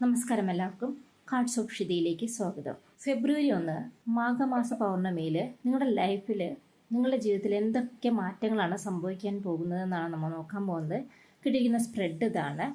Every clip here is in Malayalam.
നമസ്കാരം എല്ലാവർക്കും. കാർഡ്സ് ഓഫ് ഷിതയിലേക്ക് സ്വാഗതം. ഫെബ്രുവരി 1 മാഘമാസ പൗർണമിയിൽ നിങ്ങളുടെ ലൈഫിൽ നിങ്ങളുടെ ജീവിതത്തിൽ എന്തൊക്കെ മാറ്റങ്ങളാണ് സംഭവിക്കാൻ പോകുന്നതെന്നാണ് നമ്മൾ നോക്കാൻ പോകുന്നത്. കിട്ടിയിരിക്കുന്ന സ്പ്രെഡ് ഇതാണ്.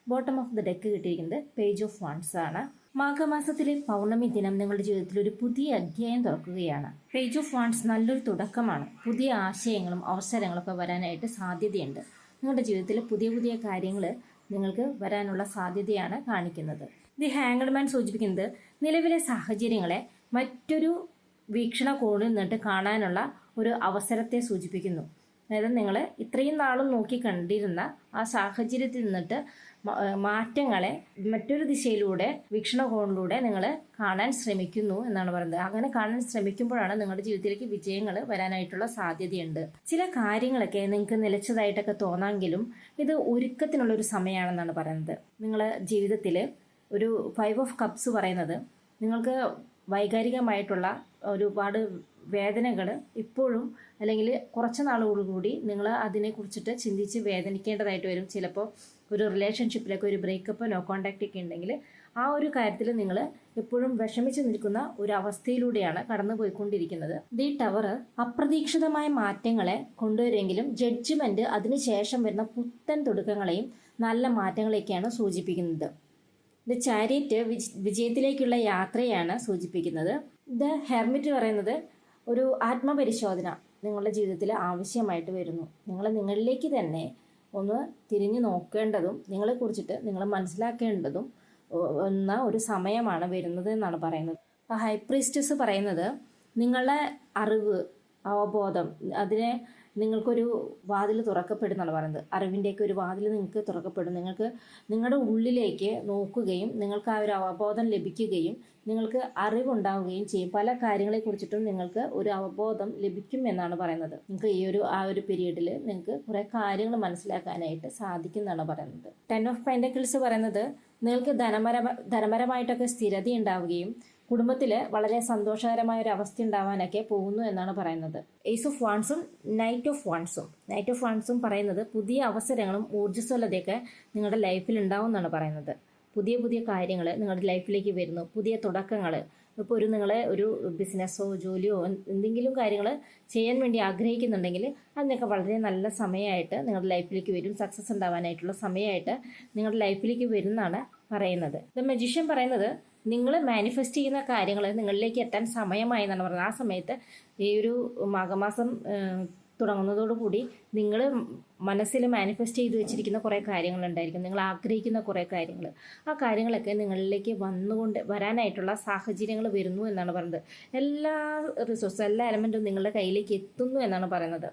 ബോട്ടം ഓഫ് ദ ഡെക്ക് കിട്ടിയിരിക്കുന്നത് പേജ് ഓഫ് വൺസ് ആണ്. മാഘമാസത്തിലെ പൗർണമി ദിനം നിങ്ങളുടെ ജീവിതത്തിൽ ഒരു പുതിയ അധ്യായം തുറക്കുകയാണ്. പേജ് ഓഫ് വൺസ് നല്ലൊരു തുടക്കമാണ്. പുതിയ ആശയങ്ങളും അവസരങ്ങളൊക്കെ വരാനായിട്ട് സാധ്യതയുണ്ട്. നിങ്ങളുടെ ജീവിതത്തിൽ പുതിയ പുതിയ കാര്യങ്ങൾ നിങ്ങൾക്ക് വരാനുള്ള സാധ്യതയാണ് കാണിക്കുന്നത്. ദി ഹാങ്ഡ് മാൻ സൂചിപ്പിക്കുന്നത് നിലവിലെ സാഹചര്യങ്ങളെ മറ്റൊരു വീക്ഷണകോണിൽ നിന്നിട്ട് കാണാനുള്ള ഒരു അവസരത്തെ സൂചിപ്പിക്കുന്നു. അതായത് നിങ്ങൾ ഇത്രയും നാളും നോക്കി കണ്ടിരുന്ന ആ സാഹചര്യത്തിൽ നിന്നിട്ട് മാറ്റങ്ങളെ മറ്റൊരു ദിശയിലൂടെ വീക്ഷണകോണിലൂടെ നിങ്ങൾ കാണാൻ ശ്രമിക്കുന്നു എന്നാണ് പറയുന്നത്. അങ്ങനെ കാണാൻ ശ്രമിക്കുമ്പോഴാണ് നിങ്ങളുടെ ജീവിതത്തിലേക്ക് വിജയങ്ങൾ വരാനായിട്ടുള്ള സാധ്യതയുണ്ട്. ചില കാര്യങ്ങളൊക്കെ നിങ്ങൾക്ക് നിലച്ചതായിട്ടൊക്കെ തോന്നാമെങ്കിലും ഇത് ഒരുക്കത്തിനുള്ള ഒരു സമയമാണെന്നാണ് പറയുന്നത്. നിങ്ങളുടെ ജീവിതത്തിൽ ഒരു 5 ഓഫ് കപ്സ് പറയുന്നത് നിങ്ങൾക്ക് വൈകാരികമായിട്ടുള്ള ഒരുപാട് വേദനകൾ ഇപ്പോഴും അല്ലെങ്കിൽ കുറച്ച് നാളുകൂടി നിങ്ങൾ അതിനെക്കുറിച്ചിട്ട് ചിന്തിച്ച് വേദനിക്കേണ്ടതായിട്ട് വരും. ചിലപ്പോൾ ഒരു റിലേഷൻഷിപ്പിലൊക്കെ ഒരു ബ്രേക്കപ്പ് നോ കോണ്ടാക്റ്റ് ഒക്കെ ഉണ്ടെങ്കിൽ ആ ഒരു കാര്യത്തിൽ നിങ്ങൾ എപ്പോഴും വിഷമിച്ച് നിൽക്കുന്ന ഒരു അവസ്ഥയിലൂടെയാണ് കടന്നു പോയിക്കൊണ്ടിരിക്കുന്നത്. ദി ടവർ അപ്രതീക്ഷിതമായ മാറ്റങ്ങളെ കൊണ്ടുവരുമെങ്കിലും ജഡ്ജ്മെന്റ് അതിനുശേഷം വരുന്ന പുത്തൻ തുടക്കങ്ങളെയും നല്ല മാറ്റങ്ങളെയൊക്കെയാണ് സൂചിപ്പിക്കുന്നത്. ദ ചാരിയറ്റ് വിജയത്തിലേക്കുള്ള യാത്രയാണ് സൂചിപ്പിക്കുന്നത്. ദ ഹെർമിറ്റ് പറയുന്നത് ഒരു ആത്മപരിശോധന നിങ്ങളുടെ ജീവിതത്തിൽ ആവശ്യമായിട്ട് വരുന്നു. നിങ്ങളിലേക്ക് തന്നെ ഒന്ന് തിരിഞ്ഞു നോക്കേണ്ടതും നിങ്ങളെക്കുറിച്ചിട്ട് നിങ്ങൾ മനസ്സിലാക്കേണ്ടതും എന്ന ഒരു സമയമാണ് വരുന്നത് എന്നാണ് പറയുന്നത്. ഹൈ പ്രീസ്റ്റസ് പറയുന്നത് നിങ്ങളുടെ അറിവ് അവബോധം അതിനെ നിങ്ങൾക്കൊരു വാതിൽ തുറക്കപ്പെടുന്നാണ് പറയുന്നത്. അറിവിൻ്റെയൊക്കെ ഒരു വാതിൽ നിങ്ങൾക്ക് തുറക്കപ്പെടും. നിങ്ങൾക്ക് നിങ്ങളുടെ ഉള്ളിലേക്ക് നോക്കുകയും നിങ്ങൾക്ക് ആ ഒരു അവബോധം ലഭിക്കുകയും നിങ്ങൾക്ക് അറിവുണ്ടാവുകയും ചെയ്യും. പല കാര്യങ്ങളെക്കുറിച്ചിട്ടും നിങ്ങൾക്ക് ഒരു അവബോധം ലഭിക്കും എന്നാണ് പറയുന്നത്. നിങ്ങൾക്ക് ആ ഒരു പീരീഡിൽ നിങ്ങൾക്ക് കുറേ കാര്യങ്ങൾ മനസ്സിലാക്കാനായിട്ട് സാധിക്കുമെന്നാണ് പറയുന്നത്. 10 ഓഫ് പെൻറ്റക്കിൾസ് പറയുന്നത് നിങ്ങൾക്ക് ധനപരമായിട്ടൊക്കെ സ്ഥിരത ഉണ്ടാവുകയും കുടുംബത്തിൽ വളരെ സന്തോഷകരമായ ഒരു അവസ്ഥ ഉണ്ടാവാനൊക്കെ പോകുന്നു എന്നാണ് പറയുന്നത്. ഏസ് ഓഫ് വാൺസും നൈറ്റ് ഓഫ് വാൺസും പറയുന്നത് പുതിയ അവസരങ്ങളും ഊർജ്ജസ്വലതയൊക്കെ നിങ്ങളുടെ ലൈഫിൽ ഉണ്ടാവും എന്നാണ് പറയുന്നത്. പുതിയ പുതിയ കാര്യങ്ങൾ നിങ്ങളുടെ ലൈഫിലേക്ക് വരുന്നു. പുതിയ തുടക്കങ്ങൾ ഇപ്പോൾ ഒരു ബിസിനസ്സോ ജോലിയോ എന്തെങ്കിലും കാര്യങ്ങൾ ചെയ്യാൻ വേണ്ടി ആഗ്രഹിക്കുന്നുണ്ടെങ്കിൽ അതിനൊക്കെ വളരെ നല്ല സമയമായിട്ട് നിങ്ങളുടെ ലൈഫിലേക്ക് വരും. സക്സസ് ഉണ്ടാവാനായിട്ടുള്ള സമയമായിട്ട് നിങ്ങളുടെ ലൈഫിലേക്ക് വരുമെന്നാണ് പറയുന്നത്. ദ മജീഷ്യൻ പറയുന്നത് നിങ്ങൾ മാനിഫെസ്റ്റ് ചെയ്യുന്ന കാര്യങ്ങൾ നിങ്ങളിലേക്ക് എത്താൻ സമയമായി എന്നാണ് പറയുന്നത്. ആ സമയത്ത് ഈ ഒരു മാഘമാസം തുടങ്ങുന്നതോടുകൂടി നിങ്ങൾ മനസ്സിൽ മാനിഫെസ്റ്റ് ചെയ്ത് വെച്ചിരിക്കുന്ന കുറേ കാര്യങ്ങളുണ്ടായിരിക്കും. നിങ്ങൾ ആഗ്രഹിക്കുന്ന കുറേ കാര്യങ്ങൾ, ആ കാര്യങ്ങളൊക്കെ നിങ്ങളിലേക്ക് വരാനായിട്ടുള്ള സാഹചര്യങ്ങൾ വരുന്നു എന്നാണ് പറയുന്നത്. എല്ലാ എല്ലാ എലമെൻറ്റും നിങ്ങളുടെ കയ്യിലേക്ക് എത്തുന്നു എന്നാണ് പറയുന്നത്.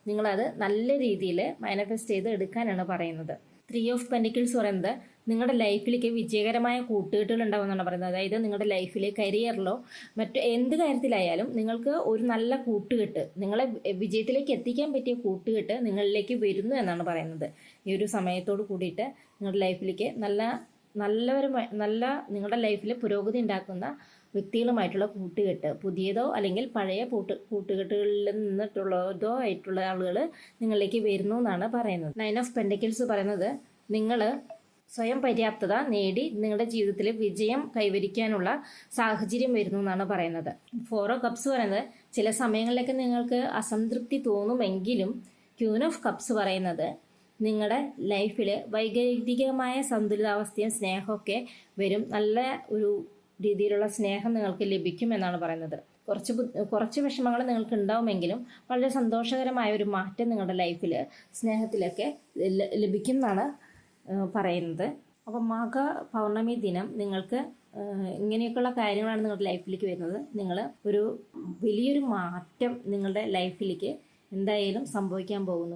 നിങ്ങളത് നല്ല രീതിയിൽ മാനിഫെസ്റ്റ് ചെയ്ത് എടുക്കാനാണ് പറയുന്നത്. 3 ഓഫ് പെൻറ്റക്കിൾസ് പറയുന്നത് നിങ്ങളുടെ ലൈഫിലേക്ക് വിജയകരമായ കൂട്ടുകെട്ടുകൾ ഉണ്ടാവുമെന്നാണ് പറയുന്നത്. അതായത് നിങ്ങളുടെ ലൈഫിലെ കരിയറിലോ മറ്റു എന്ത് കാര്യത്തിലായാലും നിങ്ങൾക്ക് ഒരു നല്ല കൂട്ടുകെട്ട്, നിങ്ങളെ വിജയത്തിലേക്ക് എത്തിക്കാൻ പറ്റിയ കൂട്ടുകെട്ട് നിങ്ങളിലേക്ക് വരുന്നു എന്നാണ് പറയുന്നത്. ഈ ഒരു സമയത്തോട് കൂടിയിട്ട് നിങ്ങളുടെ ലൈഫിലേക്ക് നല്ല നിങ്ങളുടെ ലൈഫിൽ പുരോഗതി ഉണ്ടാക്കുന്ന വ്യക്തികളുമായിട്ടുള്ള കൂട്ടുകെട്ട്, പുതിയതോ അല്ലെങ്കിൽ പഴയ കൂട്ടുകെട്ടുകളിൽ നിന്നിട്ടുള്ളതോ ആയിട്ടുള്ള ആളുകൾ നിങ്ങളിലേക്ക് വരുന്നു എന്നാണ് പറയുന്നത്. 9 ഓഫ് പെൻറ്റക്കിൾസ് പറയുന്നത് നിങ്ങൾ സ്വയം പര്യാപ്തത നേടി നിങ്ങളുടെ ജീവിതത്തിൽ വിജയം കൈവരിക്കാനുള്ള സാഹചര്യം വരുന്നു എന്നാണ് പറയുന്നത്. 4 ഓഫ് കപ്സ് പറയുന്നത് ചില സമയങ്ങളിലൊക്കെ നിങ്ങൾക്ക് അസംതൃപ്തി തോന്നുമെങ്കിലും ക്യൂൻ ഓഫ് കപ്സ് പറയുന്നത് നിങ്ങളുടെ ലൈഫിൽ വൈകാരികമായ സന്തുലിതാവസ്ഥയും സ്നേഹമൊക്കെ വരും. നല്ല ഒരു രീതിയിലുള്ള സ്നേഹം നിങ്ങൾക്ക് ലഭിക്കും എന്നാണ് പറയുന്നത്. കുറച്ച് വിഷമങ്ങൾ നിങ്ങൾക്ക് ഉണ്ടാവുമെങ്കിലും വളരെ സന്തോഷകരമായ ഒരു മാറ്റം നിങ്ങളുടെ ലൈഫിൽ സ്നേഹത്തിലൊക്കെ ലഭിക്കും എന്നാണ് പറയുന്നത്. അപ്പോൾ മാഘ പൗർണമി ദിനം നിങ്ങൾക്ക് ഇങ്ങനെയൊക്കെയുള്ള കാര്യങ്ങളാണ് നിങ്ങളുടെ ലൈഫിലേക്ക് വരുന്നത്. നിങ്ങൾ വലിയൊരു മാറ്റം നിങ്ങളുടെ ലൈഫിലേക്ക് എന്തായാലും സംഭവിക്കാൻ പോകുന്നു.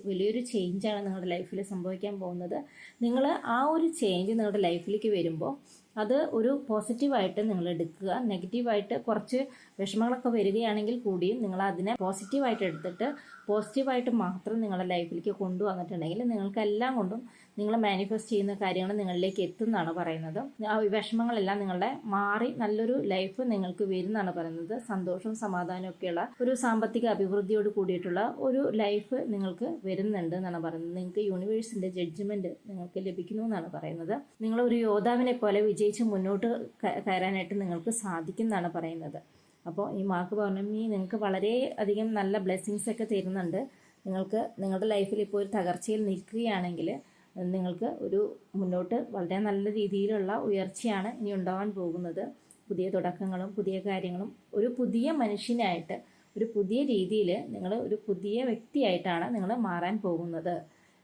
വലിയൊരു ചേഞ്ചാണ് നിങ്ങളുടെ ലൈഫിൽ സംഭവിക്കാൻ പോകുന്നത്. നിങ്ങൾ ആ ഒരു ചേഞ്ച് നിങ്ങളുടെ ലൈഫിലേക്ക് വരുമ്പോൾ അത് ഒരു പോസിറ്റീവായിട്ട് നിങ്ങൾ എടുക്കുക. നെഗറ്റീവായിട്ട് കുറച്ച് വിഷമങ്ങളൊക്കെ വരികയാണെങ്കിൽ കൂടിയും നിങ്ങൾ അതിനെ പോസിറ്റീവായിട്ട് എടുത്തിട്ട് പോസിറ്റീവായിട്ട് മാത്രം നിങ്ങളുടെ ലൈഫിലേക്ക് കൊണ്ടുവന്നിട്ടുണ്ടെങ്കിൽ നിങ്ങൾക്ക് എല്ലാം കൊണ്ടും നിങ്ങൾ മാനിഫെസ്റ്റ് ചെയ്യുന്ന കാര്യങ്ങൾ നിങ്ങളിലേക്ക് എത്തുമെന്നാണ് പറയുന്നത്. ആ വിഷമങ്ങളെല്ലാം നിങ്ങളുടെ മാറി നല്ലൊരു ലൈഫ് നിങ്ങൾക്ക് വരുമെന്നാണ് പറയുന്നത്. സന്തോഷവും സമാധാനവും ഒക്കെയുള്ള ഒരു സാമ്പത്തിക അഭിവൃദ്ധിയോട് കൂടിയിട്ടുള്ള ഒരു ലൈഫ് നിങ്ങൾക്ക് വരുന്നുണ്ട് എന്നാണ് പറയുന്നത്. നിങ്ങൾക്ക് യൂണിവേഴ്സിന്റെ ജഡ്ജ്മെന്റ് നിങ്ങൾക്ക് ലഭിക്കുന്നു എന്നാണ് പറയുന്നത്. നിങ്ങൾ ഒരു യോദ്ധാവിനെ പോലെ വിജയിച്ച് മുന്നോട്ട് കയറാനായിട്ട് നിങ്ങൾക്ക് സാധിക്കും എന്നാണ് പറയുന്നത്. അപ്പോൾ ഈ മാഘ പൗർണമി നിങ്ങൾക്ക് വളരെ അധികം നല്ല ബ്ലെസ്സിങ്സ് ഒക്കെ തരുന്നുണ്ട്. നിങ്ങൾക്ക് നിങ്ങളുടെ ലൈഫിൽ ഇപ്പോൾ ഒരു തകർച്ചയിൽ നിൽക്കുകയാണെങ്കിൽ നിങ്ങൾക്ക് ഒരു മുന്നോട്ട് വളരെ നല്ല രീതിയിലുള്ള ഉയർച്ചയാണ് ഇനി ഉണ്ടാവാൻ പോകുന്നത്. പുതിയ തുടക്കങ്ങളും പുതിയ കാര്യങ്ങളും ഒരു പുതിയ മനുഷ്യനായിട്ട് ഒരു പുതിയ രീതിയിൽ നിങ്ങൾ ഒരു പുതിയ വ്യക്തിയായിട്ടാണ് നിങ്ങൾ മാറാൻ പോകുന്നത്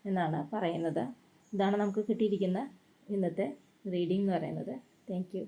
എന്നാണ് പറയുന്നത്. ഇതാണ് നമുക്ക് കിട്ടിയിരിക്കുന്ന ഇന്നത്തെ റീഡിംഗ് എന്ന് പറയുന്നത്. Thank you.